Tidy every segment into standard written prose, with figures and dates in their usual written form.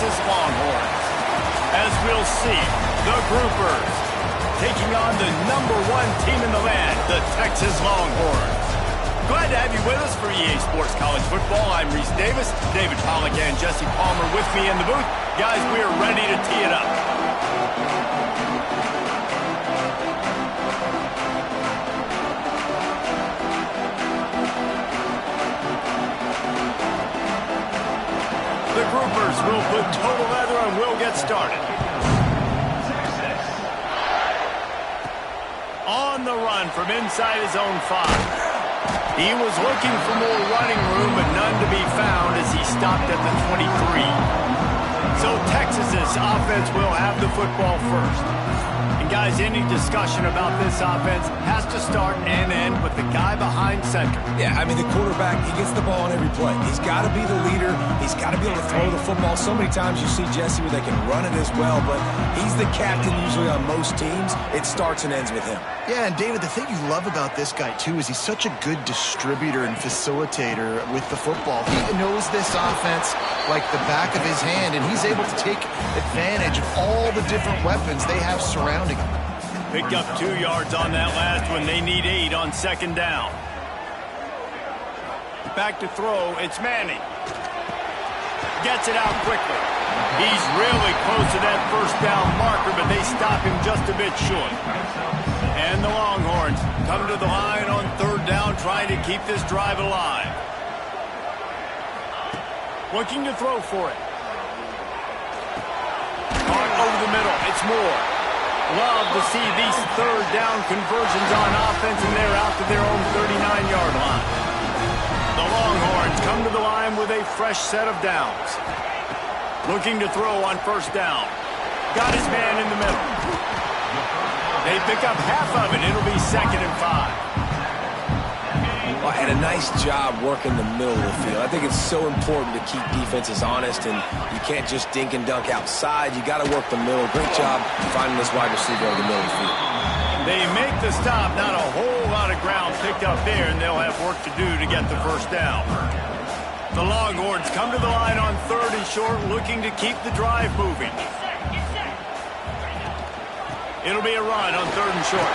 Texas Longhorns. As we'll see, the Groupers taking on the #1 team in the land, the Texas Longhorns. Glad to have you with us for EA Sports College Football. I'm Reese Davis, David Pollack and Jesse Palmer with me in the booth. Guys, we are ready to tee it up. The Groupers will put total leather and we'll get started. On the run from inside his own 5. He was looking for more running room, but none to be found as he stopped at the 23. So Texas's offense will have the football first. And guys, any discussion about this offense has to start and end with the guy behind center. Yeah, I mean, the quarterback, he gets the ball on every play. He's got to be the leader. He's got to be able to throw the football. So many times you see Jesse where they can run it as well, but he's the captain usually on most teams. It starts and ends with him. Yeah, and David, the thing you love about this guy, too, is he's such a good distributor and facilitator with the football. He knows this offense like the back of his hand, and he's able to take advantage of all the different weapons they have surrounding him. Picked up 2 yards on that last one. They need 8 on second down. Back to throw. It's Manning. Gets it out quickly. He's really close to that first down marker, but they stop him just a bit short. And the Longhorns come to the line on third down, trying to keep this drive alive. Looking to throw for it. Caught over the middle. It's Moore. Love to see these third down conversions on offense, and they're out to their own 39-yard line. The Longhorns come to the line with a fresh set of downs. Looking to throw on first down. Got his man in the middle. They pick up half of it. It'll be 2nd and 5. Well, and a nice job working the middle of the field. I think it's so important to keep defenses honest, and you can't just dink and dunk outside. You got to work the middle. Great job finding this wide receiver in the middle of the field. They make the stop. Not a whole lot of ground picked up there, and they'll have work to do to get the first down. The Longhorns come to the line on 3rd and short, looking to keep the drive moving. It'll be a run on 3rd and short.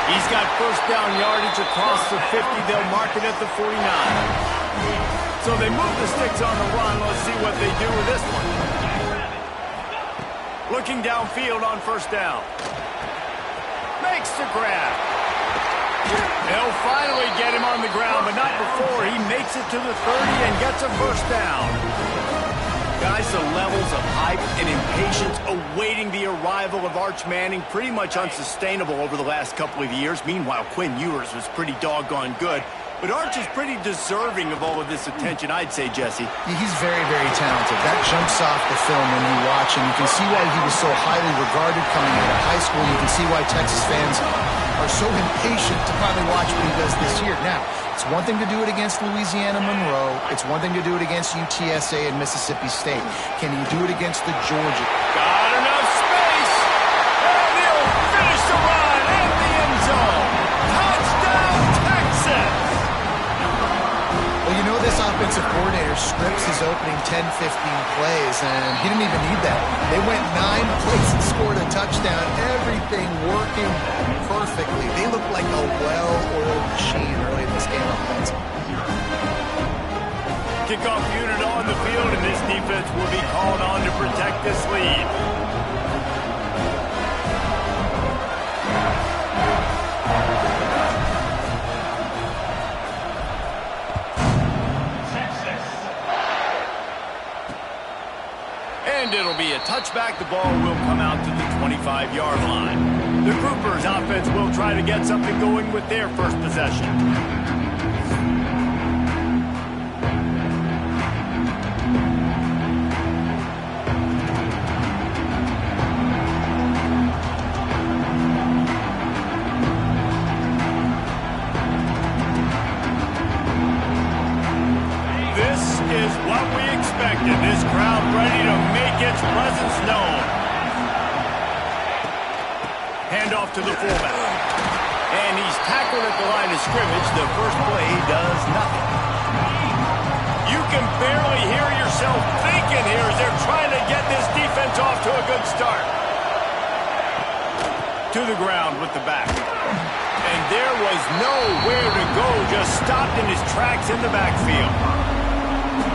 He's got first down yardage across the 50. They'll mark it at the 49. So they move the sticks on the run. Let's see what they do with this one. Looking downfield on first down. Makes the grab. They'll finally get him on the ground, but not before he makes it to the 30 and gets a first down. Guys, the levels of hype and impatience awaiting the arrival of Arch Manning pretty much unsustainable over the last couple of years. Meanwhile, Quinn Ewers was pretty doggone good. But Arch is pretty deserving of all of this attention, I'd say, Jesse. He's very, very talented. That jumps off the film when you watch him. You can see why he was so highly regarded coming out of high school. You can see why Texas fans are so impatient to finally watch what he does this year. Now, it's one thing to do it against Louisiana Monroe. It's one thing to do it against UTSA and Mississippi State. Can he do it against the Georgia? Got enough space. And he'll finish the run in the end zone. Touchdown, Texas. Well, you know this offensive coordinator scripts his opening 10, 15 plays, and he didn't even need that. They went 9 plays and scored a touchdown. Everything working perfectly. They look like a well-oiled machine early in this game offensively. Kickoff unit on the field, and this defense will be called on to protect this lead. And it'll be a touchback. The ball will come out to the 25-yard line. The Groupers offense will try to get something going with their first possession. Is what we expected. This crowd ready to make its presence known. Handoff to the fullback. And he's tackled at the line of scrimmage. The first play does nothing. You can barely hear yourself thinking here as they're trying to get to the ground with the back. And there was nowhere to go, just stopped in his tracks in the backfield.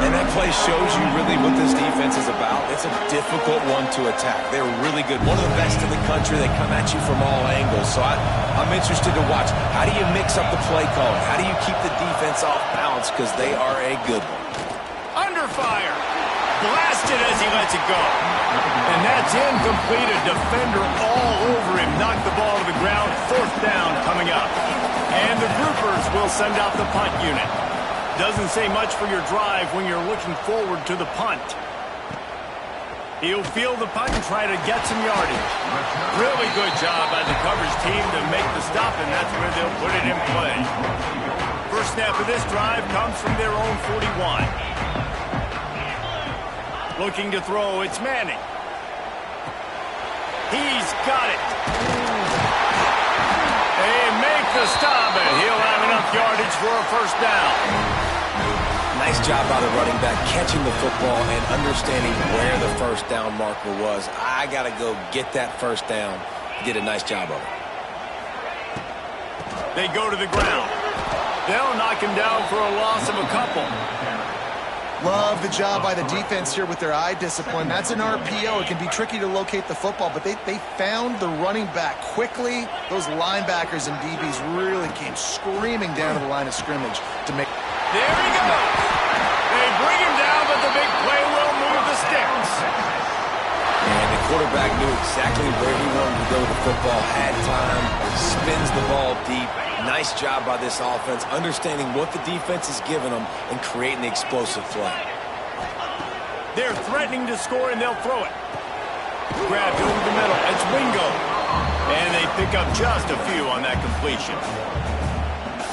And that play shows you really what this defense is about. It's a difficult one to attack. They're really good. One of the best in the country. They come at you from all angles. So I'm interested to watch. How do you mix up the play calling? How do you keep the defense off balance? Because they are a good one. Under fire. Blasted as he lets it go. And that's incomplete. A defender all over him. Knocked the ball to the ground. 4th down coming up. And the groupers will send out the punt unit. Doesn't say much for your drive when you're looking forward to the punt. He'll field the punt and try to get some yardage. Really good job by the coverage team to make the stop, and that's where they'll put it in play. First snap of this drive comes from their own 41. Looking to throw, it's Manning. He's got it. They make the stop, and he'll have enough yardage for a first down. Nice job by the running back catching the football and understanding where the first down marker was. I got to go get that first down. He did a nice job of it. They go to the ground. They'll knock him down for a loss of a couple. Love the job by the defense here with their eye discipline. That's an RPO. It can be tricky to locate the football, but they found the running back quickly. Those linebackers and DBs really came screaming down to the line of scrimmage to make... There he goes. They bring him down, but the big play will move the sticks. And the quarterback knew exactly where he wanted to go with the football, had time, spins the ball deep. Nice job by this offense, understanding what the defense is giving them and creating the explosive play. They're threatening to score, and they'll throw it. Grabbed over the middle. It's Wingo. And they pick up just a few on that completion.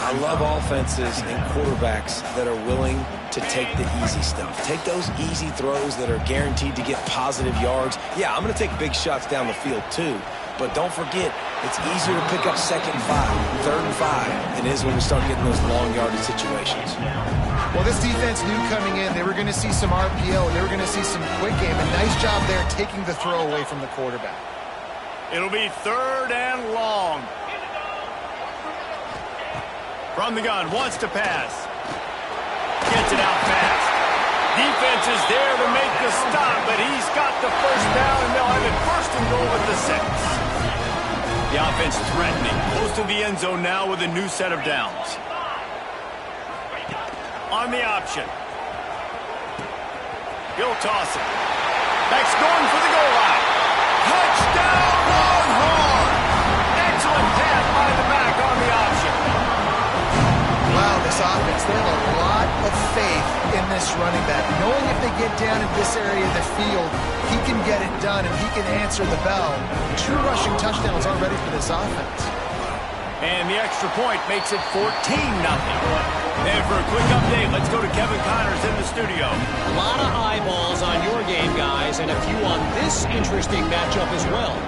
I love offenses and quarterbacks that are willing to take the easy stuff. Take those easy throws that are guaranteed to get positive yards. Yeah, I'm going to take big shots down the field too. But don't forget, it's easier to pick up 2nd and 5, 3rd and 5 than it is when we start getting those long yardage situations. Well, this defense knew coming in they were going to see some RPO. They were going to see some quick game. A nice job there taking the throw away from the quarterback. It'll be 3rd and long. From the gun, wants to pass. Gets it out fast. Defense is there to make the stop, but he's got the first down, and they'll have it 1st and goal at the 6. The offense threatening. Close to the end zone now with a new set of downs. On the option. He'll toss it. Back's going for the goal line. Touchdown, Longhorn! Excellent pass by the back on the option. Wow, this offense, they have a lot of faith in this running back. Knowing if they get down in this area of the field, he can get it done and he can answer the bell. 2 rushing touchdowns already for this offense. And the extra point makes it 14-0. And for a quick update, let's go to Kevin Connors in the studio. A lot of eyeballs on your game, guys, and a few on this interesting matchup as well.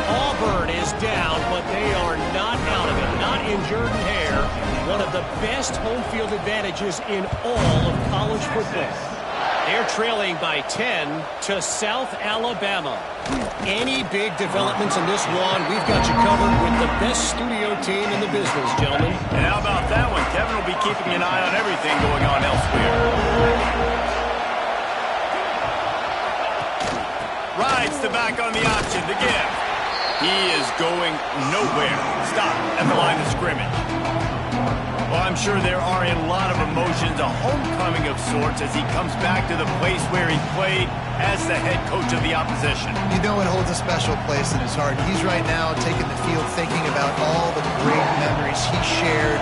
Auburn is down, but they are not out of it, not injured in hair. One of the best home field advantages in all of college football. They're trailing by 10 to South Alabama. Any big developments in this one, we've got you covered with the best studio team in the business, gentlemen. And how about that one? Kevin will be keeping an eye on everything going on elsewhere. Rides the back on the option to give. He is going nowhere. Stop at the line of scrimmage. Well, I'm sure there are a lot of emotions, a homecoming of sorts as he comes back to the place where he played as the head coach of the opposition. You know it holds a special place in his heart. He's right now taking the field thinking about all the great memories he shared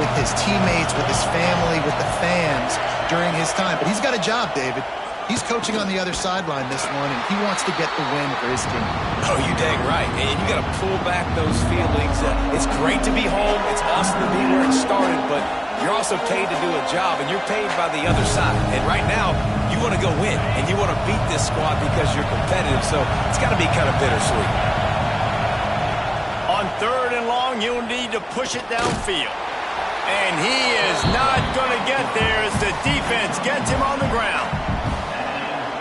with his teammates, with his family, with the fans during his time. But he's got a job, David. He's coaching on the other sideline this one, and he wants to get the win for his team. Oh, you dang right. And you got to pull back those feelings. It's great to be home. It's awesome to be where it started, but you're also paid to do a job, and you're paid by the other side. And right now, you want to go win, and you want to beat this squad because you're competitive, so it's got to be kind of bittersweet. On 3rd and long, you'll need to push it downfield. And he is not going to get there as the defense gets him on the ground.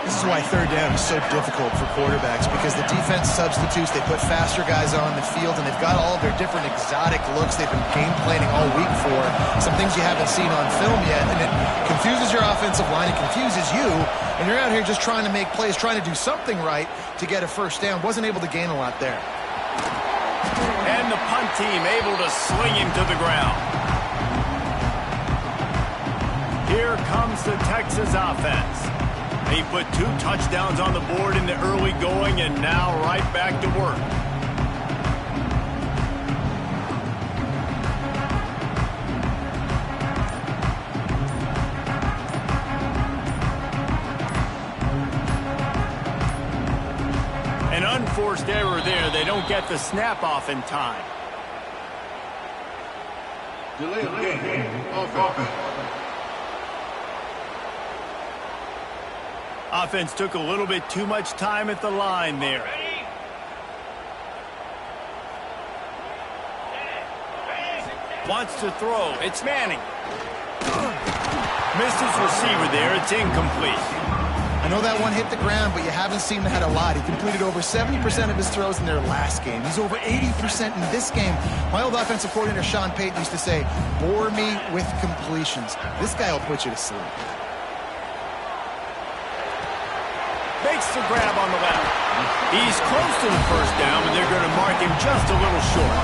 This is is why third down is so difficult for quarterbacks, because the defense substitutes, they put faster guys on the field, and they've got all of their different exotic looks they've been game planning all week for, some things you haven't seen on film yet, and it confuses your offensive line, it confuses you, and you're out here just trying to make plays, trying to do something right to get a first down. Wasn't able to gain a lot there. And the punt team able to sling him to the ground. Here comes the Texas offense. He put 2 touchdowns on the board in the early going, and now right back to work. An unforced error there. They don't get the snap off in time. Delay of game. Offense. Offense took a little bit too much time at the line there. Wants to throw. It's Manning. Missed his receiver there. It's incomplete. I know that one hit the ground, but you haven't seen him had a lot. He completed over 70% of his throws in their last game. He's over 80% in this game. My old offensive coordinator, Sean Payton, used to say, bore me with completions. This guy will put you to sleep. Makes the grab on the left. He's close to the first down, but they're going to mark him just a little short.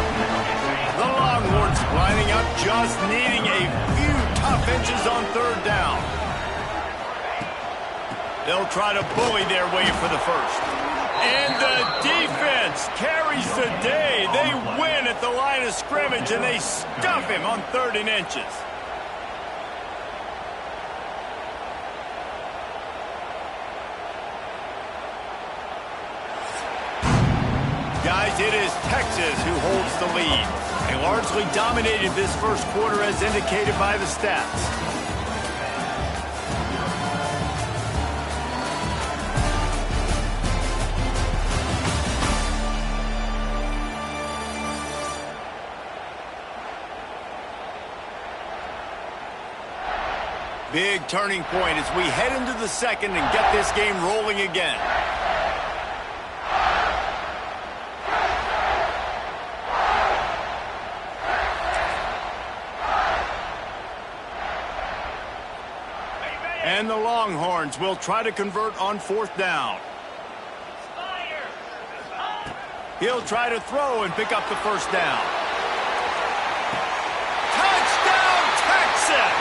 The Longhorns lining up, just needing a few tough inches on third down. They'll try to bully their way for the first. And the defense carries the day. They win at the line of scrimmage, and they stuff him on 3rd and inches. Guys, it is Texas who holds the lead. They largely dominated this first quarter as indicated by the stats. Big turning point as we head into the second and get this game rolling again. And the Longhorns will try to convert on 4th down. He'll try to throw and pick up the first down. Touchdown, Texas!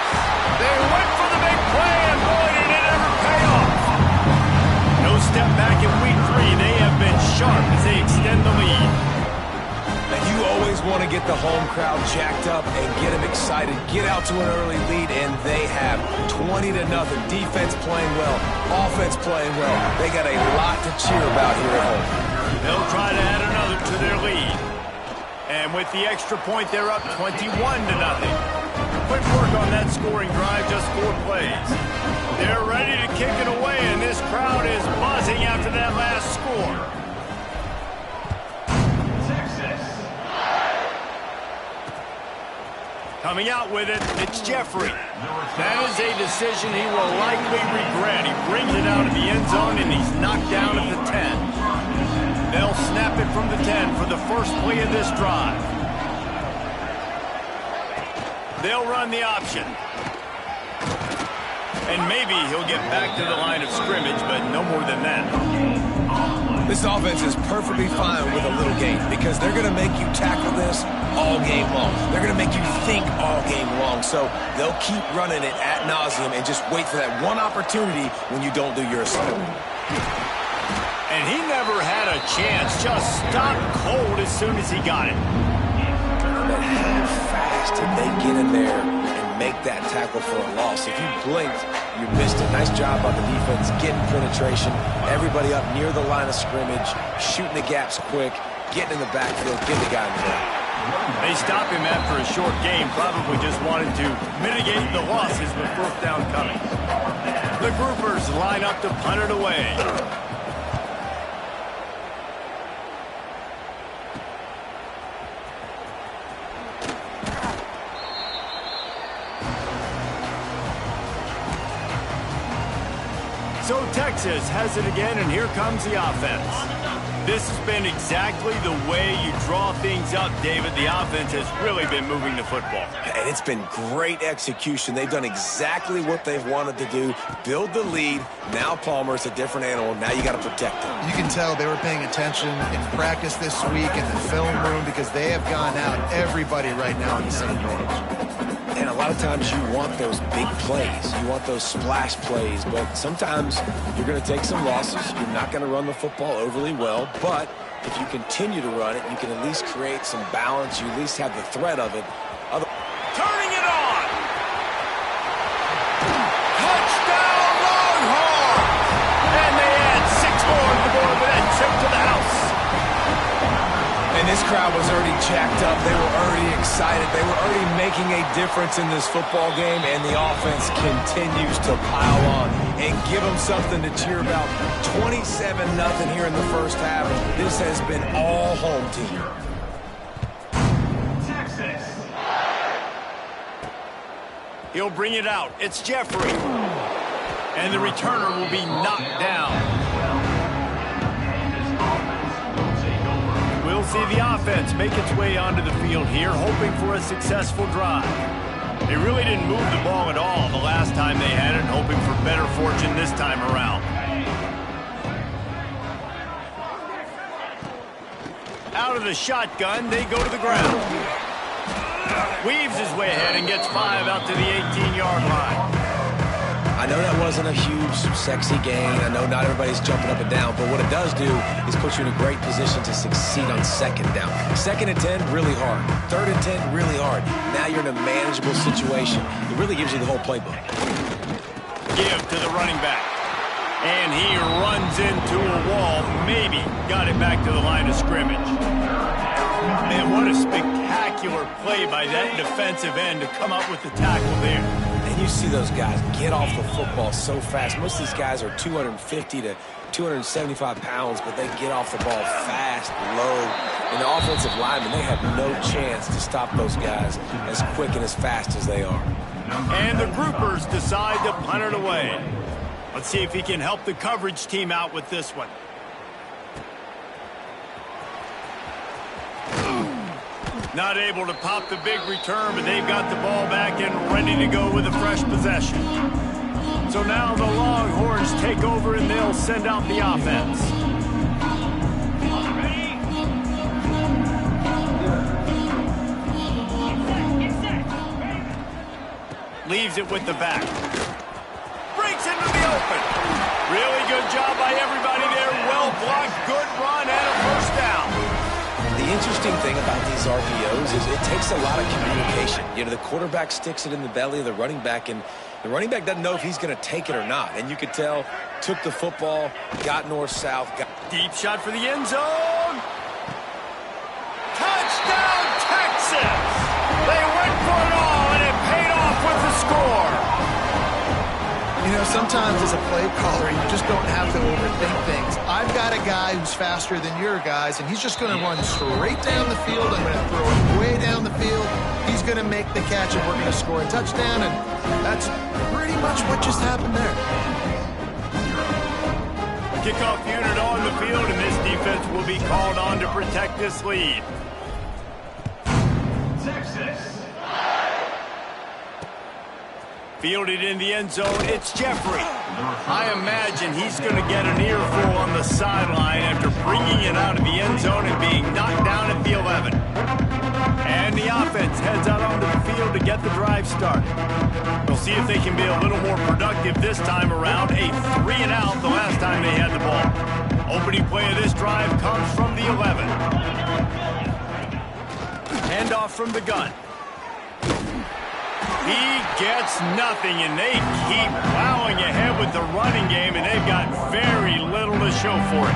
They went for the big play, and boy, did it ever pay off. No step back in week 3. They have been sharp as they extend the lead. And you always want to get the home crowd jacked up and get them excited. Get out to an early lead, and they have 20-0. Defense playing well, offense playing well. They got a lot to cheer about here at home. They'll try to add another to their lead. And with the extra point, they're up 21-0. Quick work on that scoring drive, just 4 plays. They're ready to kick it away, and this crowd is buzzing after that last score. Coming out with it, it's Jeffrey. That is a decision he will likely regret. He brings it out of the end zone, and he's knocked down at the 10. They'll snap it from the 10 for the first play of this drive. They'll run the option. And maybe he'll get back to the line of scrimmage, but no more than that. This offense is perfectly fine with a little game because they're going to make you tackle this all game long. They're going to make you think all game long. So they'll keep running it ad nauseum and just wait for that one opportunity when you don't do your assignment. And he never had a chance. Just stopped cold as soon as he got it. But how fast did they get in there and make that tackle for a loss? If you blinked, you missed it. Nice job by the defense getting penetration. Everybody up near the line of scrimmage, shooting the gaps quick, getting in the backfield, getting the guy in the ground. They stopped him after a short game, probably just wanted to mitigate the losses with 4th down coming. The groupers line up to punt it away. So Texas has it again, and here comes the offense. This has been exactly the way you draw things up, David. The offense has really been moving the football. And it's been great execution. They've done exactly what they've wanted to do. Build the lead. Now Palmer's a different animal. Now you got to protect him. You can tell they were paying attention in practice this week in the film room because they have gone out, everybody right now on the same page. And a lot of times you want those big plays. You want those splash plays. But sometimes you're going to take some losses. You're not going to run the football overly well. But if you continue to run it, you can at least create some balance. You at least have the threat of it. Turning it on! Touchdown Longhorn! And they add 6 more to the board with that trip to the house. And this crowd was already jacked up. They were already excited. They were already making a difference in this football game, and the offense continues to pile on and give them something to cheer about. 27-0 here in the first half. This has been all home team. Texas. He'll bring it out. It's Jeffrey. And the returner will be knocked down. We'll see the offense make its way onto the field here, hoping for a successful drive. They really didn't move the ball at all the last time they had it, hoping for better fortune this time around. Out of the shotgun, they go to the ground. Weaves his way ahead and gets 5 out to the 18-yard line. I know that wasn't a huge, sexy gain. I know not everybody's jumping up and down, but what it does do is put you in a great position to succeed on 2nd down. 2nd and 10, really hard. 3rd and 10, really hard. Now you're in a manageable situation. It really gives you the whole playbook. Give to the running back. And he runs into a wall. Maybe got it back to the line of scrimmage. Man, what a spectacular play by that defensive end to come up with the tackle there. And you see those guys get off the football so fast. Most of these guys are 250 to 275 pounds, but they get off the ball fast, low. And the offensive linemen, they have no chance to stop those guys as quick and as fast as they are. And the groupers decide to punt it away. Let's see if he can help the coverage team out with this one. Not able to pop the big return, but they've got the ball back and ready to go with a fresh possession. So now the Longhorns take over and they'll send out the offense. Leaves it with the back. Breaks into the open. Really good job by everybody there. Well blocked, good run, and a first down. The interesting thing about these RPOs is it takes a lot of communication. You know, the quarterback sticks it in the belly of the running back, and the running back doesn't know if he's going to take it or not. And you could tell, took the football, got north-south. Deep shot for the end zone. Touchdown, Texas! They went for it all, and it paid off with the score. You know, sometimes as a play caller, you just don't have to overthink things. I've got a guy who's faster than your guys, and he's just going to run straight down the field. I'm going to throw it way down the field. He's going to make the catch, and we're going to score a touchdown, and that's pretty much what just happened there. Kickoff unit on the field, and this defense will be called on to protect this lead. Texas. Fielded in the end zone, it's Jeffrey. I imagine he's going to get an earful on the sideline after bringing it out of the end zone and being knocked down at the 11. And the offense heads out onto the field to get the drive started. We'll see if they can be a little more productive this time around. A 3-and-out the last time they had the ball. Opening play of this drive comes from the 11. Handoff from the gun. He gets nothing, and they keep plowing ahead with the running game, and they've got very little to show for it.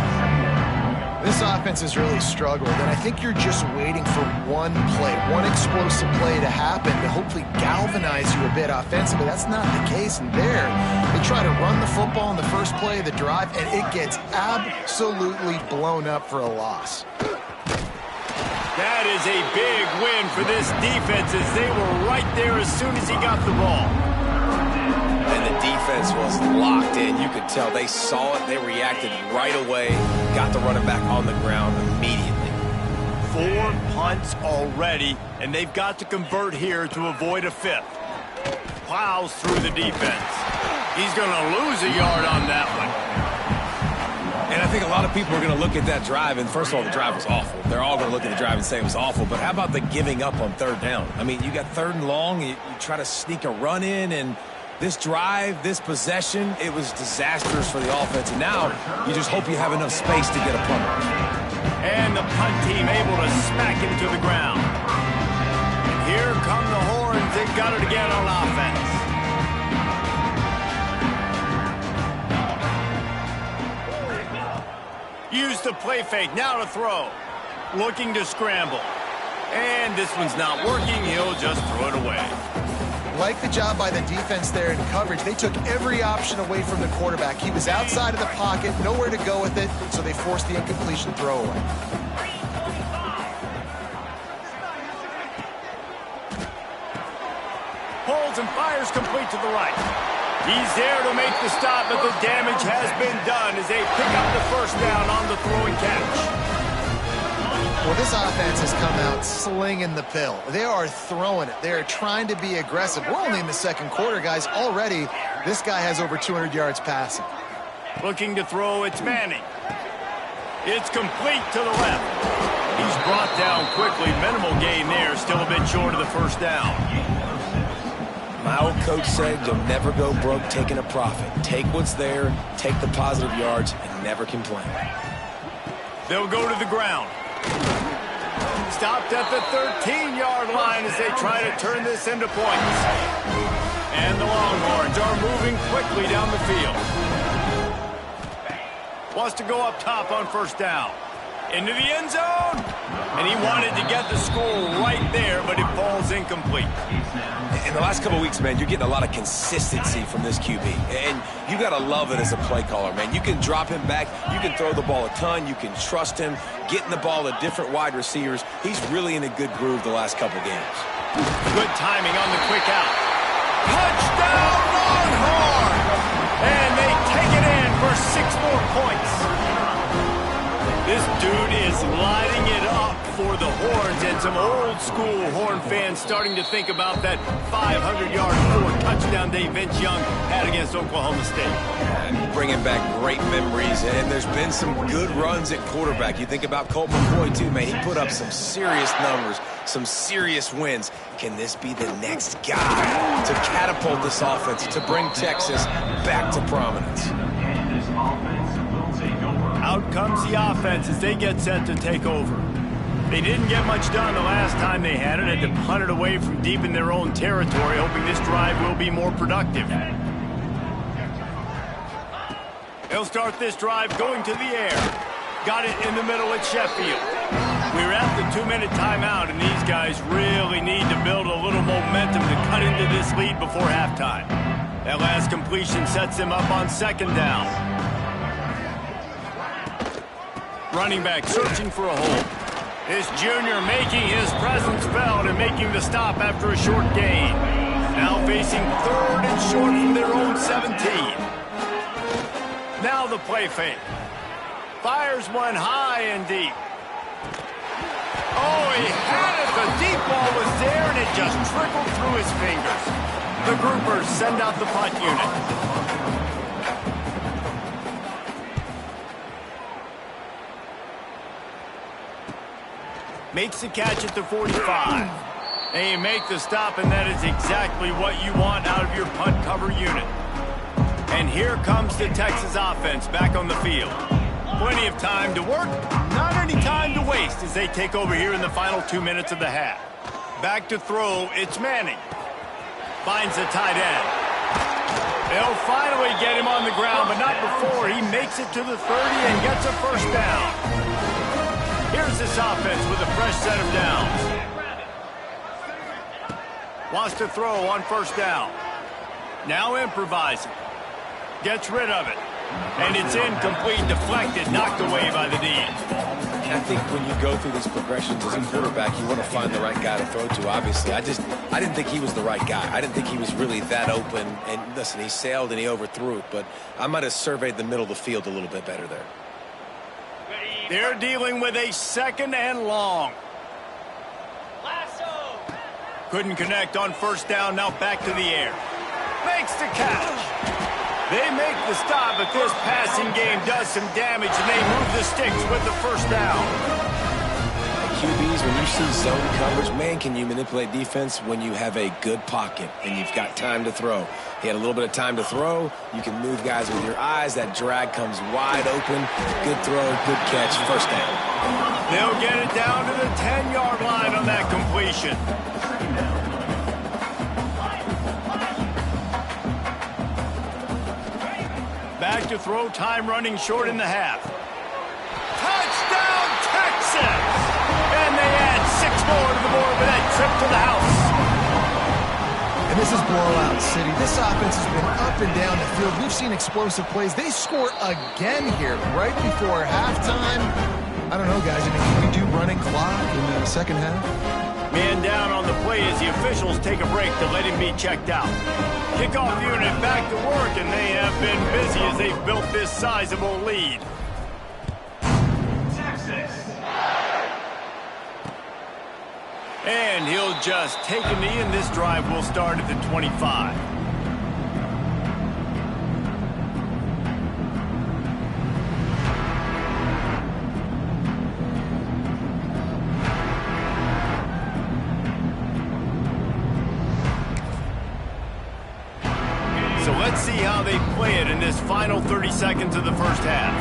This offense has really struggled, and I think you're just waiting for one play, one explosive play to happen to hopefully galvanize you a bit offensively. That's not the case, and there, they try to run the football in the first play of the drive, and it gets absolutely blown up for a loss. That is a big win for this defense as they were right there as soon as he got the ball. And the defense was locked in. You could tell they saw it, they reacted right away, got the running back on the ground immediately. 4 punts already, and they've got to convert here to avoid a 5th. Plows through the defense. He's going to lose a yard on that one. And I think a lot of people are going to look at that drive, and first of all, the drive was awful. They're all going to look at the drive and say it was awful, but how about the giving up on 3rd down? I mean, you got 3rd and long, you try to sneak a run in, and this drive, this possession, it was disastrous for the offense, and now you just hope you have enough space to get a punt. And the punt team able to smack him to the ground. And here come the horns. They've got it again on offense. Use the play fake, now to throw. Looking to scramble. And this one's not working, he'll just throw it away. Like the job by the defense there in coverage. They took every option away from the quarterback. He was outside of the pocket, nowhere to go with it, so they forced the incompletion throwaway. Holds and fires complete to the right. He's there to make the stop, but the damage has been done as they pick up the 1st down on the throw and catch. Well, this offense has come out slinging the pill. They are throwing it. They are trying to be aggressive. We're only in the 2nd quarter, guys. Already, this guy has over 200 yards passing. Looking to throw, it's Manning. It's complete to the left. He's brought down quickly. Minimal gain there, still a bit short of the 1st down. My old coach said you'll never go broke taking a profit. Take what's there, take the positive yards, and never complain. They'll go to the ground. Stopped at the 13-yard line as they try to turn this into points. And the Longhorns are moving quickly down the field. Wants to go up top on 1st down. Into the end zone. And he wanted to get the score right there, but it falls incomplete. In the last couple of weeks, man, you're getting a lot of consistency from this QB. And you got to love it as a play caller, man. You can drop him back. You can throw the ball a ton. You can trust him. Getting the ball to different wide receivers. He's really in a good groove the last couple games. Good timing on the quick out. Touchdown, Longhorn! And they take it in for 6 more points. This dude is lighting it up for the Horns, and some old-school Horn fans starting to think about that 500-yard 4-touchdown day Vince Young had against Oklahoma State. And bringing back great memories, and there's been some good runs at quarterback. You think about Colt McCoy, too, man. He put up some serious numbers, some serious wins. Can this be the next guy to catapult this offense, to bring Texas back to prominence? Out comes the offense as they get set to take over. They didn't get much done the last time they had it. Had to punt it away from deep in their own territory, hoping this drive will be more productive. They'll start this drive going to the air. Got it in the middle at Sheffield. We're at the 2-minute timeout, and these guys really need to build a little momentum to cut into this lead before halftime. That last completion sets them up on 2nd down. Running back searching for a hole. This junior making his presence felt and making the stop after a short gain. Now facing 3rd and short from their own 17. Now the play fake. Fires one high and deep. Oh, he had it. The deep ball was there, and it just trickled through his fingers. The groupers send out the punt unit. Makes the catch at the 45. And you make the stop, and that is exactly what you want out of your punt cover unit. And here comes the Texas offense back on the field. Plenty of time to work, not any time to waste as they take over here in the final 2 minutes of the half. Back to throw, it's Manning. Finds the tight end. They'll finally get him on the ground, but not before he makes it to the 30 and gets a 1st down. Here's this offense with a fresh set of downs. Wants to throw on 1st down. Now improvising. Gets rid of it. And it's incomplete, deflected, knocked away by the D. I think when you go through these progressions as a quarterback, you want to find the right guy to throw to, obviously. I didn't think he was the right guy. I didn't think he was really that open. And listen, he sailed and he overthrew it, but I might have surveyed the middle of the field a little bit better there. They're dealing with a 2nd and long. Couldn't connect on 1st down, now back to the air. Makes the catch. They make the stop, but this passing game does some damage, and they move the sticks with the 1st down. QBs, when you see zone coverage, man, can you manipulate defense when you have a good pocket and you've got time to throw. He had a little bit of time to throw. You can move guys with your eyes. That drag comes wide open. Good throw, good catch, 1st down. They'll get it down to the 10-yard line on that completion. Back to throw, time running short in the half. Touchdown, Texas! And they add 6 more to the board with that trip to the house. And this is blowout city. This offense has been up and down the field. We've seen explosive plays. They score again here right before halftime. I don't know, guys. I mean, can we do running clock in the 2nd half? Man down on the play as the officials take a break to let him be checked out. Kickoff unit back to work, and they have been busy as they've built this sizable lead. Texas. And he'll just take a knee, and this drive will start at the 25. So let's see how they play it in this final 30 seconds of the 1st half.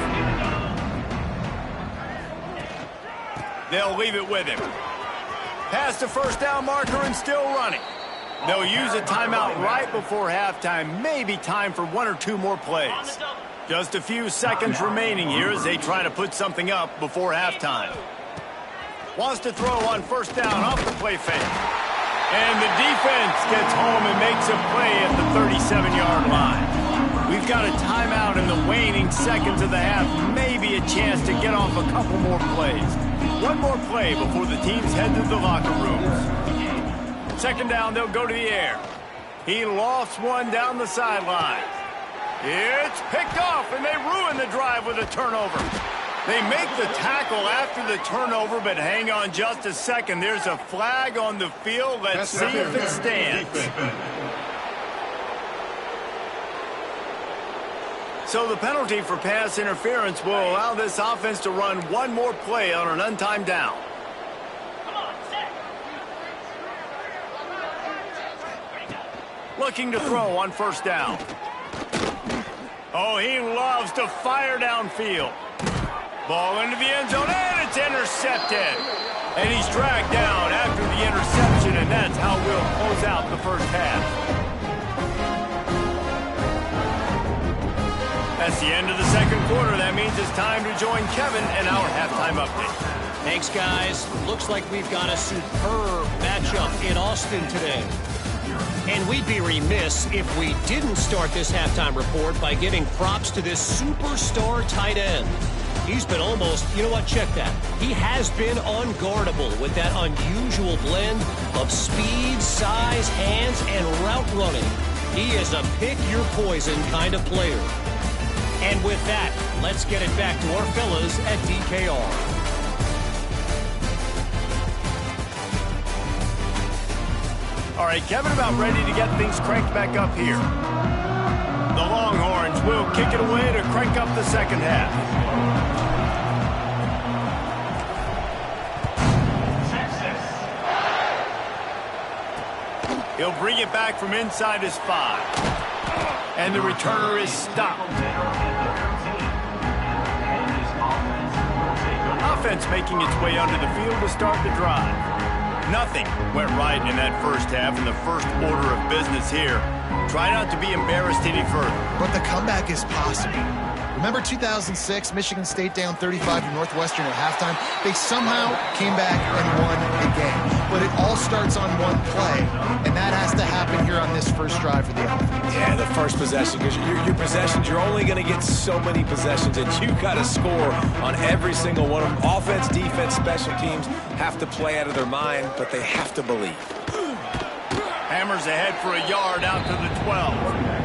They'll leave it with him. Past the 1st down marker and still running. They'll use a timeout right before halftime. Maybe time for 1 or 2 more plays. Just a few seconds remaining here as they try to put something up before halftime. Wants to throw on 1st down off the play fake. And the defense gets home and makes a play at the 37-yard line. We've got a timeout in the waning seconds of the half. Maybe a chance to get off a couple more plays. 1 more play before the teams head to the locker rooms. 2nd down, they'll go to the air. He lofts one down the sideline. It's picked off, and they ruin the drive with a turnover. They make the tackle after the turnover, but hang on just a second. There's a flag on the field. Let's see if it stands. So the penalty for pass interference will allow this offense to run 1 more play on an untimed down. Looking to throw on 1st down. Oh, he loves to fire downfield. Ball into the end zone, and it's intercepted. And he's dragged down after the interception, and that's how we'll close out the 1st half. That's the end of the 2nd quarter. That means it's time to join Kevin and our halftime update. Thanks, guys. Looks like we've got a superb matchup in Austin today. And we'd be remiss if we didn't start this halftime report by giving props to this superstar tight end. He's been almost, you know what, check that. He has been unguardable with that unusual blend of speed, size, hands, and route running. He is a pick-your-poison kind of player. And with that, let's get it back to our fellas at DKR. All right, Kevin, about ready to get things cranked back up here. The Longhorns will kick it away to crank up the 2nd half. He'll bring it back from inside his 5. And the returner is stopped. Offense making its way onto the field to start the drive. Nothing went right in that 1st half, in the first order of business here. Try not to be embarrassed any further. But the comeback is possible. Remember 2006, Michigan State down 35 to Northwestern at halftime? They somehow came back and won the game. but it all starts on one play, and that has to happen here on this first drive for the offense. Yeah, the first possession, because your possessions, you're only going to get so many possessions, and you got to score on every single one of them. Offense, defense, special teams have to play out of their mind, but they have to believe. Hammers ahead for a yard out to the 12.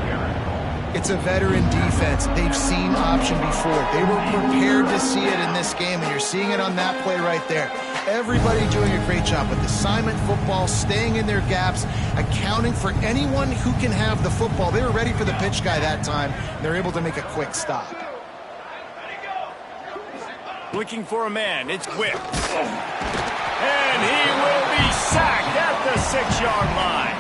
It's a veteran defense. They've seen option before. They were prepared to see it in this game, and you're seeing it on that play right there. Everybody doing a great job with assignment football, staying in their gaps, accounting for anyone who can have the football. They were ready for the pitch guy that time. They're able to make a quick stop. Looking for a man. It's Quick. And he will be sacked at the 6-yard line.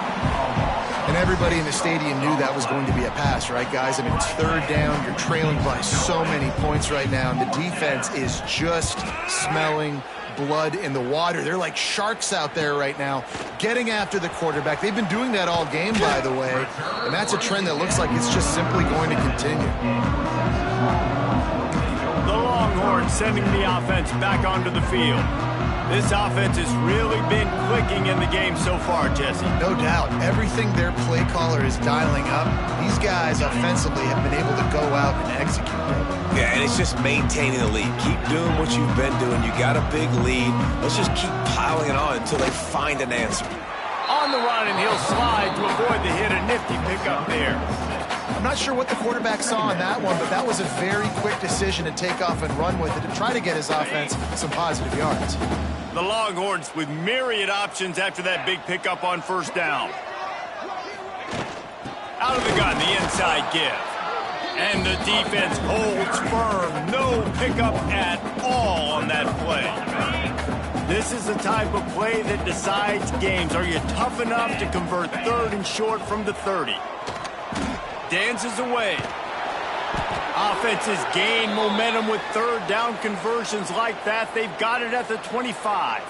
And everybody in the stadium knew that was going to be a pass, right, guys? I mean, it's third down. You're trailing by so many points right now, and the defense is just smelling blood in the water. They're like sharks out there right now, getting after the quarterback. They've been doing that all game, by the way, and that's a trend that looks like it's just simply going to continue. The Longhorns sending the offense back onto the field. This offense has really been clicking in the game so far, Jesse. No doubt. Everything their play caller is dialing up, these guys offensively have been able to go out and execute. Yeah, and it's just maintaining the lead. Keep doing what you've been doing. You got a big lead. Let's just keep piling it on until they find an answer. On the run, and he'll slide to avoid the hit. A nifty pickup there. I'm not sure what the quarterback saw on that one, but that was a very quick decision to take off and run with it to try to get his offense some positive yards. The Longhorns with myriad options after that big pickup on first down. Out of the gun, the inside give. And the defense holds firm. No pickup at all on that play. This is the type of play that decides games. Are you tough enough to convert third and short from the 30? Dances away. Offenses gain momentum with third down conversions like that. They've got it at the 25.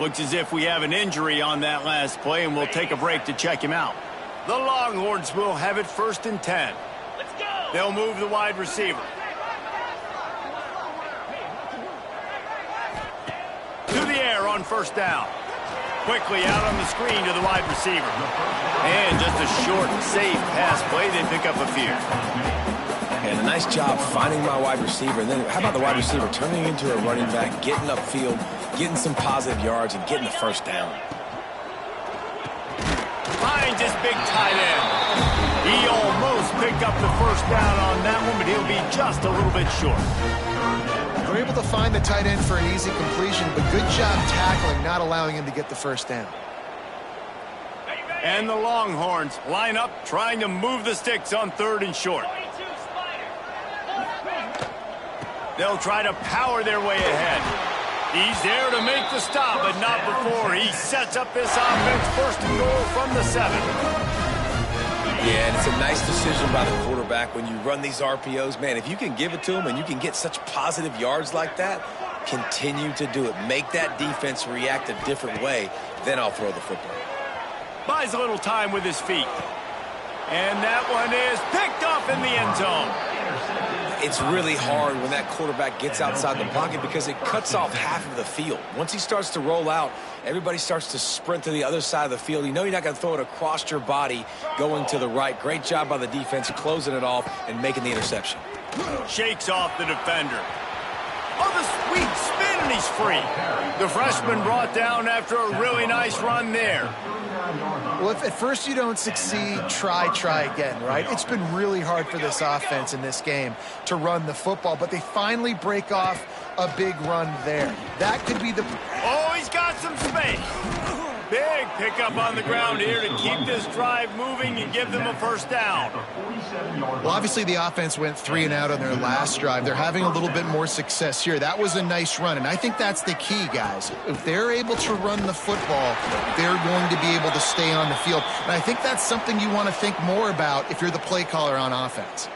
Looks as if we have an injury on that last play, and we'll take a break to check him out. The Longhorns will have it 1st and 10. Let's go. They'll move the wide receiver. To the air on first down. Quickly out on the screen to the wide receiver. And just a short, safe pass play. They pick up a few. And a nice job finding my wide receiver. And then how about the wide receiver turning into a running back, getting upfield, getting some positive yards, and getting the first down. Finds his big tight end. He almost picked up the first down on that one, but he'll be just a little bit short. They're able to find the tight end for an easy completion, but good job tackling, not allowing him to get the first down. And the Longhorns line up, trying to move the sticks on 3rd and short. They'll try to power their way ahead. He's there to make the stop, but not before he sets up this offense 1st and goal from the 7. Yeah, and it's a nice decision by the quarterback when you run these RPOs. Man, if you can give it to him and you can get such positive yards like that, continue to do it. Make that defense react a different way, then I'll throw the football. Buys a little time with his feet. And that one is picked up in the end zone. It's really hard when that quarterback gets outside the pocket because it cuts off half of the field. Once he starts to roll out, everybody starts to sprint to the other side of the field. You know you're not going to throw it across your body going to the right. Great job by the defense closing it off and making the interception. Shakes off the defender. Oh, the sweet spin, and he's free. The freshman brought down after a really nice run there. Well, if at first you don't succeed, try again, right? It's been really hard for this offense in this game to run the football, but they finally break off a big run there. That could be the... Oh, he's got some space. Big pickup on the ground here to keep this drive moving and give them a first down. Well, obviously the offense went 3 and out on their last drive. They're having a little bit more success here. That was a nice run, and I think that's the key, guys. If they're able to run the football, they're going to be able to stay on the field. And I think that's something you want to think more about if you're the play caller on offense.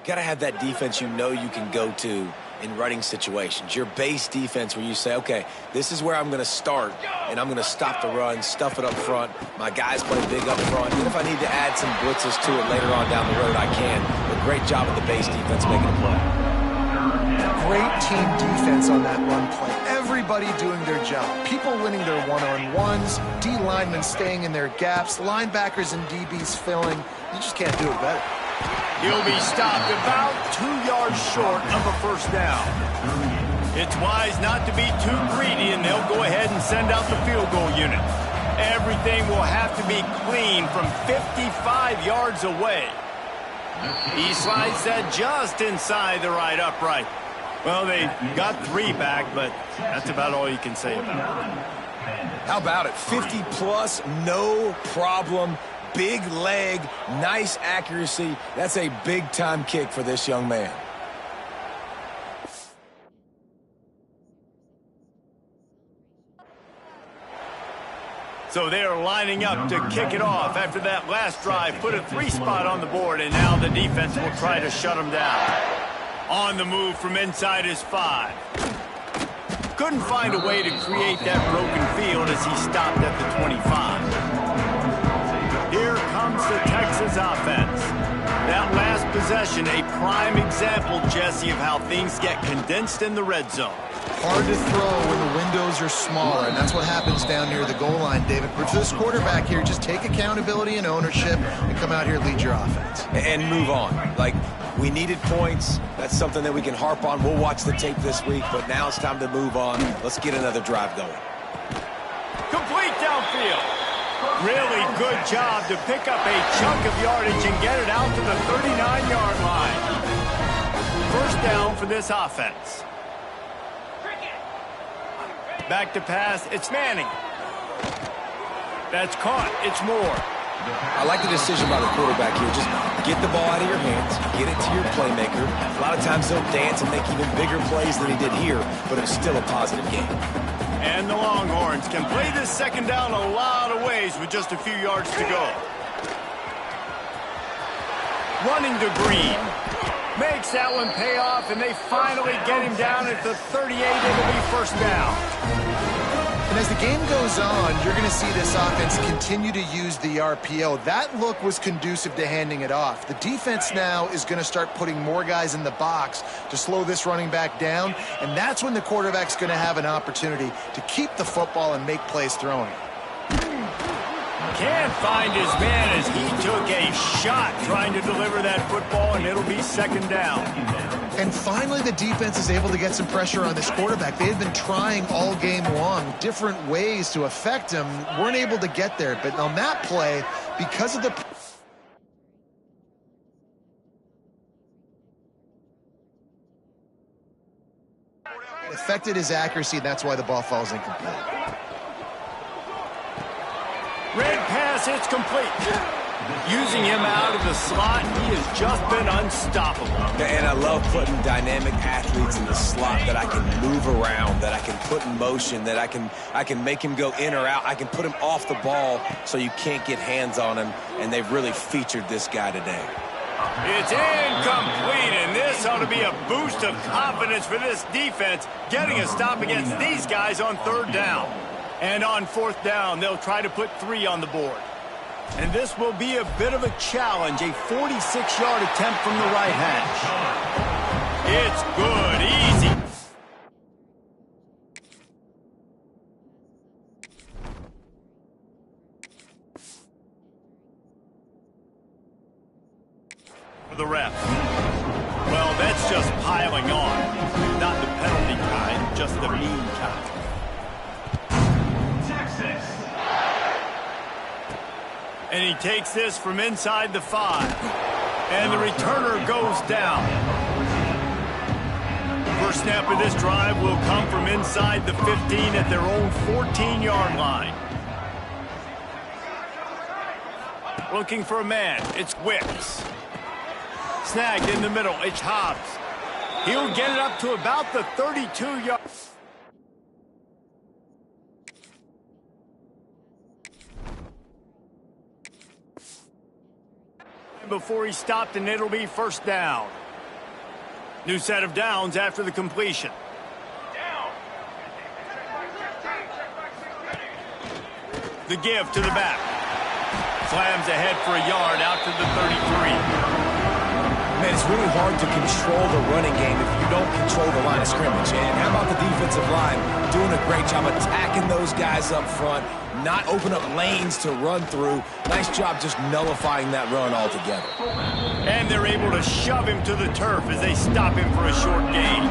got to have that defense you know you can go to in running situations. Your base defense where you say, okay, this is where I'm going to start, and I'm going to stop the run, stuff it up front. My guys play big up front. And if I need to add some blitzes to it later on down the road, I can. But great job of the base defense making a play. Great team defense on that run play. Everybody doing their job. People winning their one-on-ones, D linemen staying in their gaps, linebackers and DBs filling. You just can't do it better. He'll be stopped about 2 yards short of a first down. It's wise not to be too greedy, and they'll go ahead and send out the field goal unit. Everything will have to be clean from 55 yards away. He slides that just inside the right upright. Well, they got 3 back, but that's about all you can say about it. How about it? 50-plus, no problem. Big leg, nice accuracy. That's a big-time kick for this young man. So they are lining up to kick it off after that last drive. Put a 3 spot on the board, and now the defense will try to shut them down. On the move from inside his 5. Couldn't find a way to create that broken field as he stopped at the 25. Here comes the Texas offense. That last possession, a prime example, Jesse, of how things get condensed in the red zone. Hard to throw when the windows are smaller, and that's what happens down near the goal line, David. But for this quarterback here, just take accountability and ownership and come out here and lead your offense. And move on. Like, we needed points. That's something that we can harp on. We'll watch the tape this week, but now it's time to move on. Let's get another drive going. Complete downfield. Really good job to pick up a chunk of yardage and get it out to the 39-yard line. First down for this offense. Back to pass, it's Manning. That's caught, it's Moore. I like the decision by the quarterback here. Just get the ball out of your hands, get it to your playmaker. A lot of times they'll dance and make even bigger plays than he did here, but it's still a positive game. And the Longhorns can play this second down a lot of ways with just a few yards to go. Running to Green. Makes that one pay off, and they finally get him down at the 38. It'll be first down. And as the game goes on, you're going to see this offense continue to use the RPO. That look was conducive to handing it off. The defense now is going to start putting more guys in the box to slow this running back down, and that's when the quarterback's going to have an opportunity to keep the football and make plays throwing it. Can't find his man as he took a shot trying to deliver that football, and it'll be second down. And finally, the defense is able to get some pressure on this quarterback. They had been trying all game long different ways to affect him, weren't able to get there. But on that play, because of the... it affected his accuracy, and that's why the ball falls incomplete. Red pass, it's complete. Using him out of the slot, he has just been unstoppable. And I love putting dynamic athletes in the slot that I can move around, that I can put in motion, that I can make him go in or out. I can put him off the ball so you can't get hands on him, and they've really featured this guy today. It's incomplete, and this ought to be a boost of confidence for this defense, getting a stop against these guys on third down. And on fourth down, they'll try to put 3 on the board. And this will be a bit of a challenge, a 46-yard attempt from the right hash. It's good, easy. For the ref. Well, that's just piling on. Not the penalty kind, just the mean kind. And he takes this from inside the 5. And the returner goes down. First snap of this drive will come from inside the 15 at their own 14-yard line. Looking for a man. It's Wicks. Snagged in the middle. It's Hobbs. He'll get it up to about the 32-yard. Before he stopped, and it'll be first down. New set of downs after the completion. The give to the back. Slams ahead for a yard out to the 33. Man, it's really hard to control the running game if you don't control the line of scrimmage. And how about the defensive line doing a great job attacking those guys up front, not open up lanes to run through. Nice job just nullifying that run altogether. And they're able to shove him to the turf as they stop him for a short gain.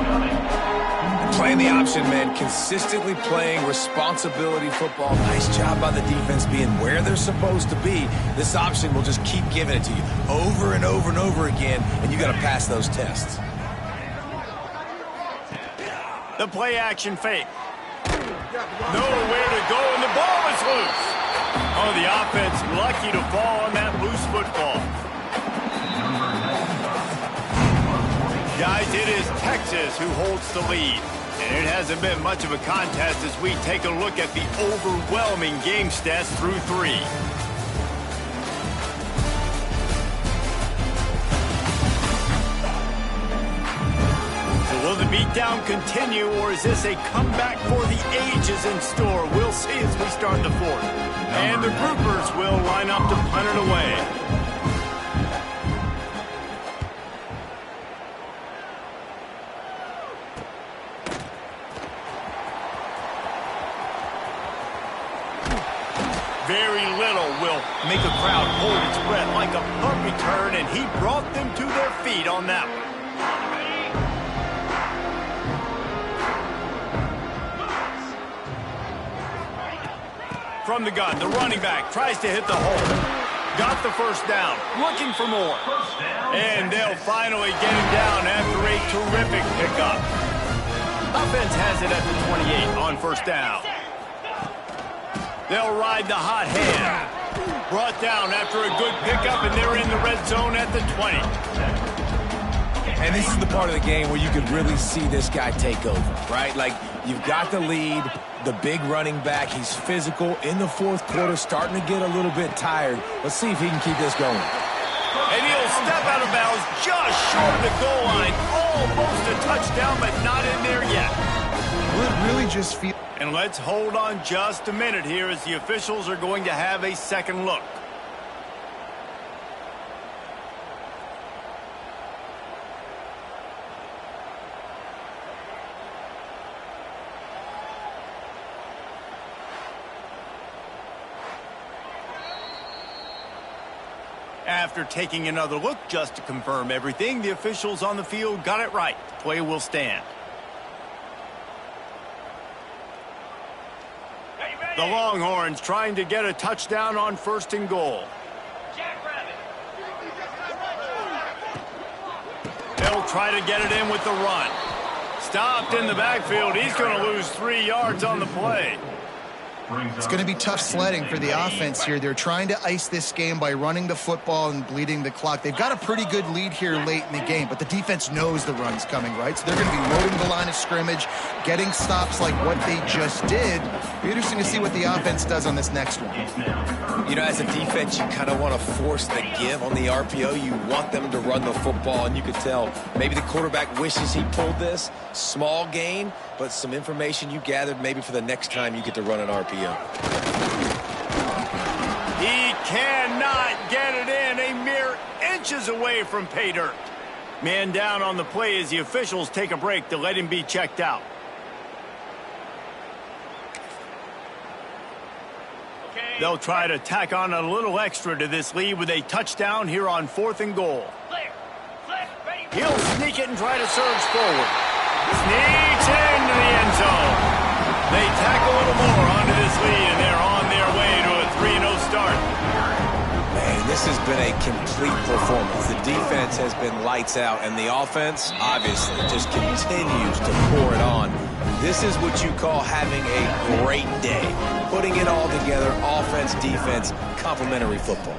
Playing the option, man. Consistently playing responsibility football. Nice job by the defense being where they're supposed to be. This option will just keep giving it to you over and over and over again, and you got to pass those tests. The play action fake. Nowhere to go, and the ball is loose. Oh, the offense lucky to fall on that loose football. Guys, it is Texas who holds the lead. And it hasn't been much of a contest as we take a look at the overwhelming game stats through 3. So will the beatdown continue, or is this a comeback for the ages in store? We'll see as we start the 4th. And the groupers will line up to punt it away. Very little will make a crowd hold its breath like a punt return, and he brought them to their feet on that one. From the gun, the running back tries to hit the hole. Got the first down, looking for more. And they'll finally get him down after a terrific pickup. Offense has it at the 28 on first down. They'll ride the hot hand. Brought down after a good pickup, and they're in the red zone at the 20. And this is the part of the game where you could really see this guy take over, right? Like, you've got the lead, the big running back. He's physical in the 4th quarter, starting to get a little bit tired. Let's see if he can keep this going. And he'll step out of bounds just short of the goal line. Almost a touchdown, but not in there yet. Well, it really just feels... And let's hold on just a minute here as the officials are going to have a second look. After taking another look just to confirm everything, the officials on the field got it right. The play will stand. The Longhorns trying to get a touchdown on 1st and goal. They'll try to get it in with the run. Stopped in the backfield. He's going to lose 3 yards on the play. It's going to be tough sledding for the offense here. They're trying to ice this game by running the football and bleeding the clock. They've got a pretty good lead here late in the game, but the defense knows the run's coming, right? So they're going to be loading the line of scrimmage, getting stops like what they just did. It'll be interesting to see what the offense does on this next one. You know, as a defense, you kind of want to force the give on the RPO. You want them to run the football, and you could tell maybe the quarterback wishes he pulled this. Small gain, but some information you gathered maybe for the next time you get to run an RPO. He cannot get it in, a mere inches away from pay dirt. Man down on the play as the officials take a break to let him be checked out. They'll try to tack on a little extra to this lead with a touchdown here on 4th and goal. He'll sneak it and try to surge forward. Sneaks into the end zone. They tack a little more onto this lead, and they're on their way to a 3-0 start. Man, this has been a complete performance. The defense has been lights out, and the offense, obviously, just continues to pour it on. This is what you call having a great day. Putting it all together, offense, defense, complementary football.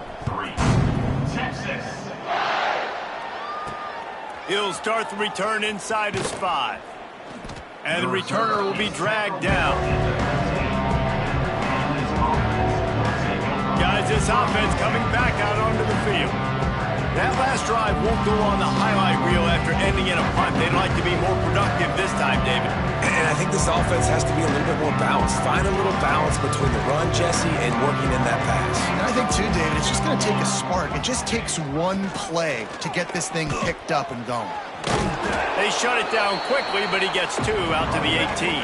He'll start the return inside his 5. And the returner will be dragged down. Guys, this offense coming back out onto the field. That last drive won't go on the highlight reel after ending in a punt. They'd like to be more productive this time, David. And I think this offense has to be a little bit more balanced. Find a little balance between the run, Jesse, and working in that pass. And I think, too, David, it's just going to take a spark. It just takes one play to get this thing picked up and going. They shut it down quickly, but he gets 2 out to the 18.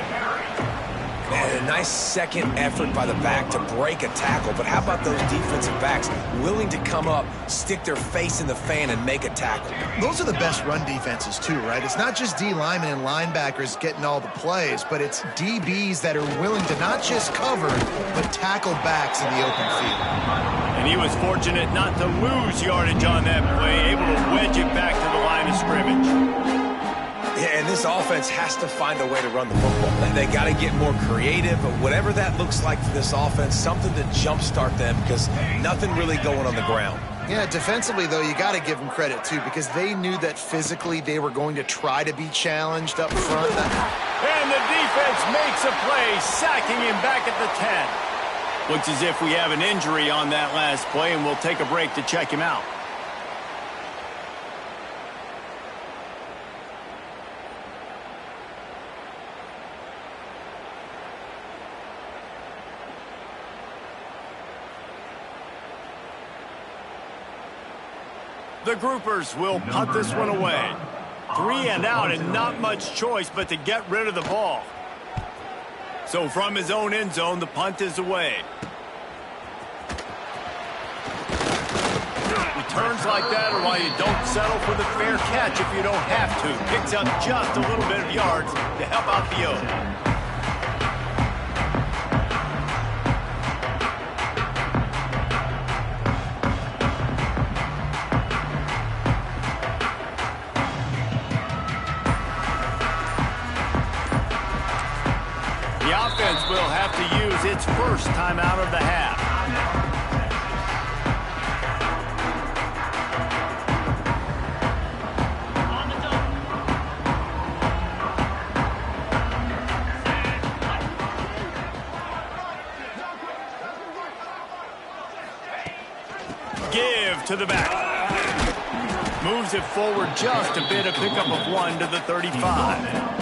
And a nice second effort by the back to break a tackle. But how about those defensive backs willing to come up, stick their face in the fan, and make a tackle? Those are the best run defenses, too, right? It's not just D linemen and linebackers getting all the plays, but it's DBs that are willing to not just cover, but tackle backs in the open field. And he was fortunate not to lose yardage on that play, able to wedge it back to the line of scrimmage. Yeah, and this offense has to find a way to run the football. They got to get more creative, but whatever that looks like for this offense, something to jumpstart them because nothing really going on the ground. Yeah, defensively, though, you got to give them credit, too, because they knew that physically they were going to try to be challenged up front. And the defense makes a play, sacking him back at the 10. Looks as if we have an injury on that last play, and we'll take a break to check him out. The Groupers will punt this one away. 3 and out and not much choice but to get rid of the ball. So from his own end zone, the punt is away. Returns like that are why you don't settle for the fair catch if you don't have to. Picks up just a little bit of yards to help out the O. Will have to use its first timeout of the half. Give to the back. Moves it forward just a bit, a pickup of 1 to the 35.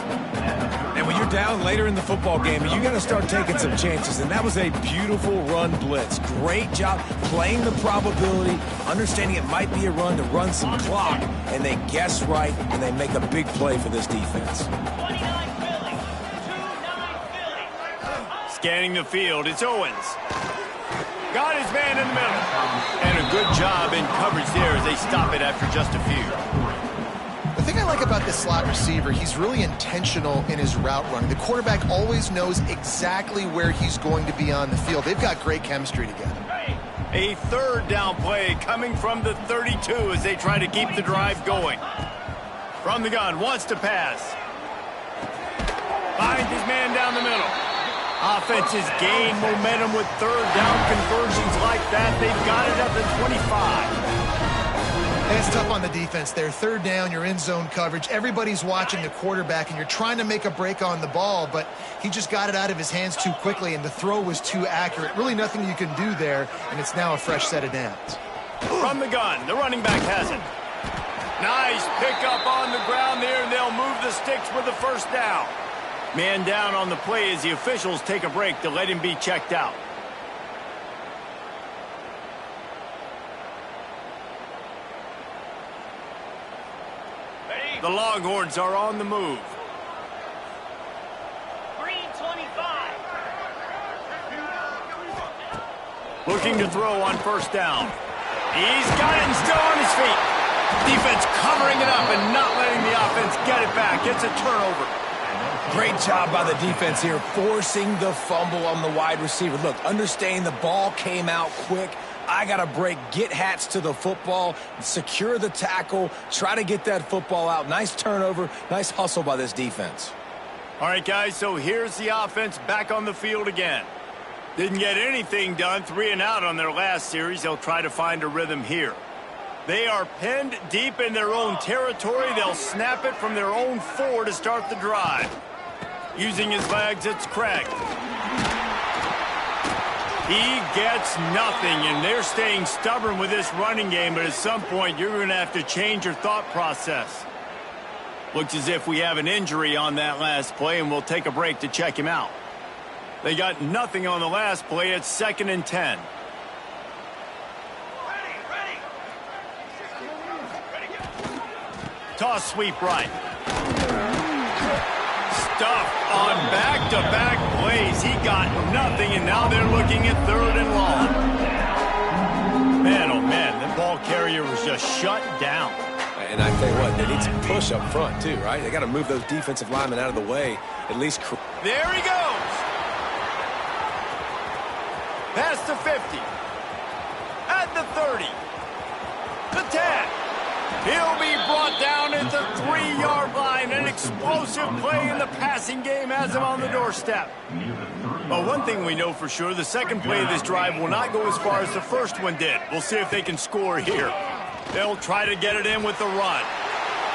And when you're down later in the football game, you got to start taking some chances. And that was a beautiful run blitz. Great job playing the probability, understanding it might be a run to run some clock. And they guess right, and they make a big play for this defense. 29 Philly. 2-9 Philly. Scanning the field, it's Owens. Got his man in the middle. And a good job in coverage there as they stop it after just a few. The thing I like about this slot receiver, he's really intentional in his route running. The quarterback always knows exactly where he's going to be on the field. They've got great chemistry together. A third down play coming from the 32 as they try to keep the drive going. From the gun, wants to pass. Finds his man down the middle. Offenses gain momentum with third down conversions like that. They've got it at the 25. And it's tough on the defense there. Third down, you're in zone coverage. Everybody's watching the quarterback, and you're trying to make a break on the ball, but he just got it out of his hands too quickly, and the throw was too accurate. Really nothing you can do there, and it's now a fresh set of downs. From the gun, the running back has it. Nice pickup on the ground there, and they'll move the sticks with the first down. Man down on the play as the officials take a break to let him be checked out. The Longhorns are on the move. Green 25. Looking to throw on first down. He's got it and still on his feet. Defense covering it up and not letting the offense get it back. It's a turnover. Great job by the defense here, forcing the fumble on the wide receiver. Look, understanding the ball came out quick. I got to break, get hats to the football, secure the tackle, try to get that football out. Nice turnover, nice hustle by this defense. All right, guys, so here's the offense back on the field again. Didn't get anything done, 3 and out on their last series. They'll try to find a rhythm here. They are pinned deep in their own territory. They'll snap it from their own 4 to start the drive. Using his legs, it's Craig. He gets nothing, and they're staying stubborn with this running game, but at some point you're going to have to change your thought process. Looks as if we have an injury on that last play, and we'll take a break to check him out. They got nothing on the last play. It's 2nd and 10. Toss sweep right. Stuff on back-to-back plays. He got nothing, and now they're looking at 3rd and long. Man, oh man, the ball carrier was just shut down. And I tell you what, they need some push up front too, right? They got to move those defensive linemen out of the way, at least. There he goes. Past the 50. At the 30. The 10. He'll be brought down at the 3-yard line. An explosive play in the passing game has him on the doorstep. But one thing we know for sure, the second play of this drive will not go as far as the first one did. We'll see if they can score here. They'll try to get it in with the run.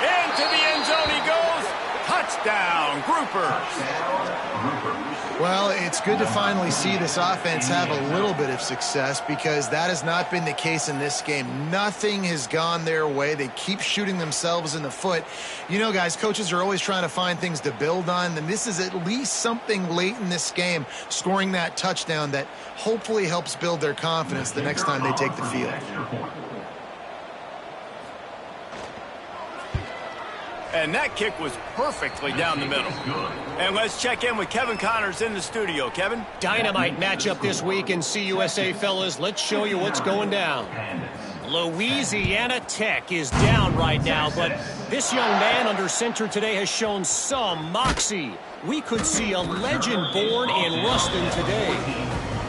Into the end zone he goes. Touchdown, Groupers. Well, it's good to finally see this offense have a little bit of success because that has not been the case in this game. Nothing has gone their way. They keep shooting themselves in the foot. You know, guys, coaches are always trying to find things to build on, and this is at least something late in this game, scoring that touchdown that hopefully helps build their confidence the next time they take the field. And that kick was perfectly down the middle. And let's check in with Kevin Connors in the studio. Kevin? Dynamite matchup this week in CUSA, fellas. Let's show you what's going down. Louisiana Tech is down right now, but this young man under center today has shown some moxie. We could see a legend born in Ruston today.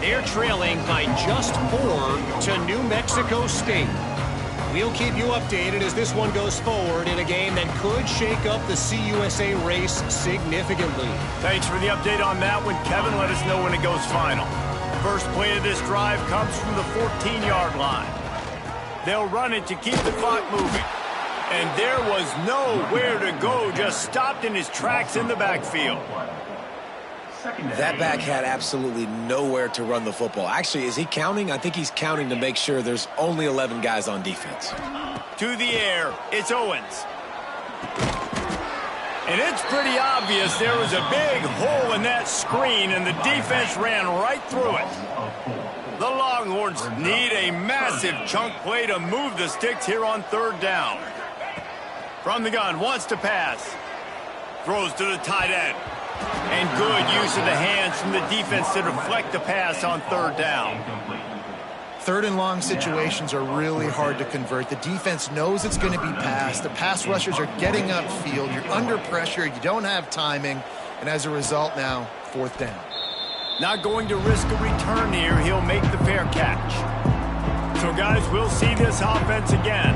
They're trailing by just 4 to New Mexico State. We'll keep you updated as this one goes forward in a game that could shake up the CUSA race significantly. Thanks for the update on that one, Kevin. Let us know when it goes final. First play of this drive comes from the 14-yard line. They'll run it to keep the clock moving. And there was nowhere to go, just stopped in his tracks in the backfield. That back had absolutely nowhere to run the football. Actually, is he counting? I think he's counting to make sure there's only 11 guys on defense. To the air, it's Owens. And it's pretty obvious there was a big hole in that screen, and the defense ran right through it. The Longhorns need a massive chunk play to move the sticks here on 3rd down. From the gun, wants to pass. Throws to the tight end. And good use of the hands from the defense to deflect the pass on 3rd down. 3rd and long situations are really hard to convert. The defense knows it's going to be passed. The pass rushers are getting upfield. You're under pressure. You don't have timing. And as a result now, 4th down. Not going to risk a return here. He'll make the fair catch. So, guys, we'll see this offense again.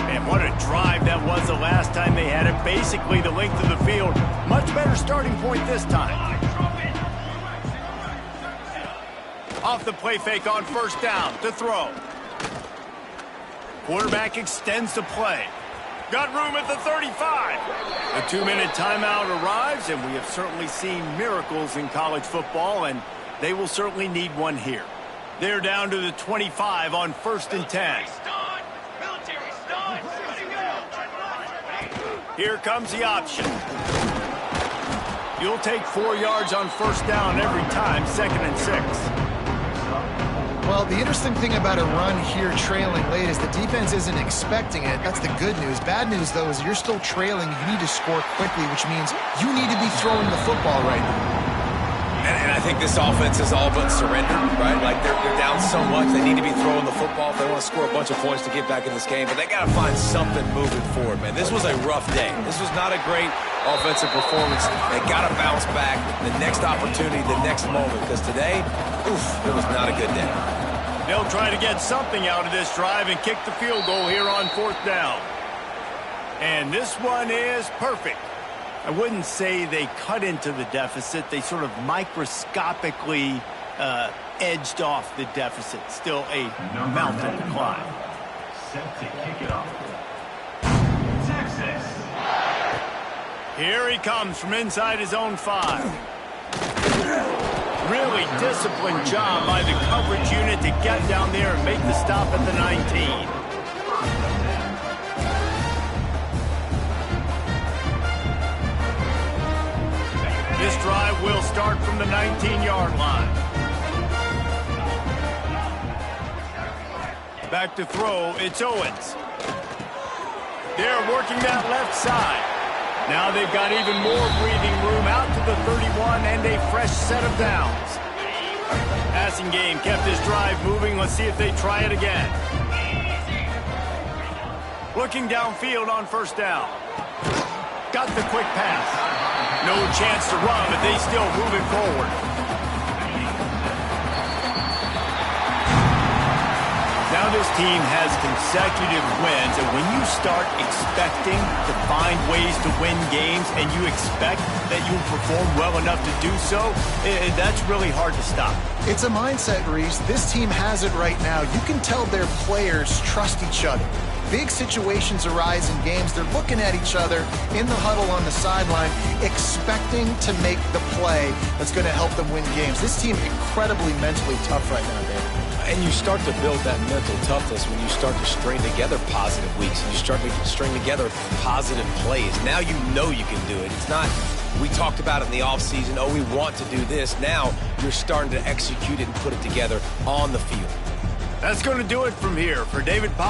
And what a drive that was the last time they had it. Basically the length of the field. Much better starting point this time. Off the play fake on 1st down to throw. Quarterback extends the play. Got room at the 35. A 2-minute timeout arrives, and we have certainly seen miracles in college football, and they will certainly need one here. They're down to the 25 on 1st and 10. Here comes the option. You'll take 4 yards on 1st down every time, 2nd and 6. Well, the interesting thing about a run here trailing late is the defense isn't expecting it. That's the good news. Bad news, though, is you're still trailing. You need to score quickly, which means you need to be throwing the football right now. And I think this offense is all but surrendered, right? Like they're down so much, they need to be throwing the football if they want to score a bunch of points to get back in this game. But they got to find something moving forward, man. This was a rough day. This was not a great offensive performance. They got to bounce back the next opportunity, the next moment, because today, it was not a good day. They'll try to get something out of this drive and kick the field goal here on 4th down. And this one is perfect. I wouldn't say they cut into the deficit. They sort of microscopically edged off the deficit. Still a mountain to climb. Set to kick it off. Texas. Here he comes from inside his own 5. Really disciplined job by the coverage unit to get down there and make the stop at the 19. This drive will start from the 19-yard line. Back to throw, it's Owens. They're working that left side. Now they've got even more breathing room out to the 31 and a fresh set of downs. Passing game kept his drive moving. Let's see if they try it again. Looking downfield on first down. Got the quick pass. No chance to run, but they still move it forward. Now this team has consecutive wins, and when you start expecting to find ways to win games and you expect that you will perform well enough to do so, that's really hard to stop. It's a mindset, Reese. This team has it right now. You can tell their players trust each other. Big situations arise in games. They're looking at each other in the huddle on the sideline, expecting to make the play that's going to help them win games. This team incredibly mentally tough right now, Dave. And you start to build that mental toughness when you start to string together positive weeks and you start to string together positive plays. Now you know you can do it. It's not, we talked about it in the offseason, oh, we want to do this. Now you're starting to execute it and put it together on the field. That's going to do it from here. For David Powell.